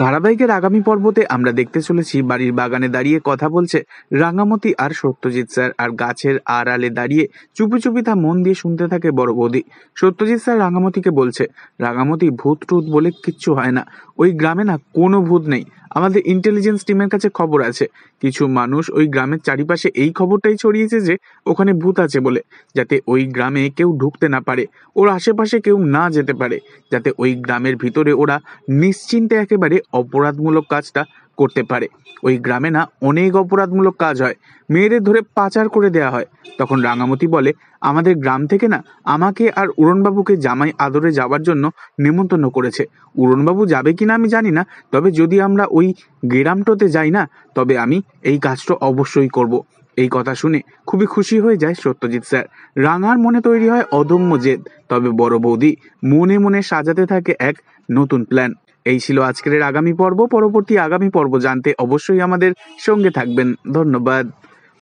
ধারাবাহিকের আগামী পর্বতে আমরা দেখতে চলেছি বাড়ির বাগানে দাঁড়িয়ে কথা বলছে রাঙামতি আর সত্যজিৎ স্যার, আর গাছের আড়ালে দাঁড়িয়ে চুপি চুপি তা মন দিয়ে শুনতে থাকে বড় বৌদি। সত্যজিৎ স্যার রাঙামতিকে বলছে, রাঙামতি ভূত টুত বলে কিচ্ছু হয় না, ওই গ্রামে না কোনো ভূত নেই। আমাদের ইন্টেলিজেন্স টিমের কাছে খবর আছে, কিছু মানুষ ওই গ্রামের চারিপাশে এই খবরটাই ছড়িয়েছে যে ওখানে ভূত আছে বলে, যাতে ওই গ্রামে কেউ ঢুকতে না পারে, ওর আশেপাশে কেউ না যেতে পারে, যাতে ওই গ্রামের ভিতরে ওরা নিশ্চিন্তে একেবারে অপরাধমূলক কাজটা করতে পারে। ওই গ্রামে না অনেক অপরাধমূলক কাজ হয়, মেয়েদের ধরে পাচার করে দেয়া হয়। তখন রাঙামতি বলে, আমাদের গ্রাম থেকে না আমাকে আর উড়নবাবুকে জামাই আদরে যাওয়ার জন্য নেমন্তন্ন করেছে। উড়নবাবু যাবে কিনা আমি জানি না, তবে যদি আমরা ওই গ্রামটোতে যাই না, তবে আমি এই কাজটা অবশ্যই করব। এই কথা শুনে খুবই খুশি হয়ে যায় সত্যজিৎ স্যার। রাঙার মনে তৈরি হয় অদম্য জেদ, তবে বড় বৌদি মনে মনে সাজাতে থাকে এক নতুন প্ল্যান। এই ছিল আজকের আগামী পর্ব। পরবর্তী আগামী পর্ব জানতে অবশ্যই আমাদের সঙ্গে থাকবেন। ধন্যবাদ।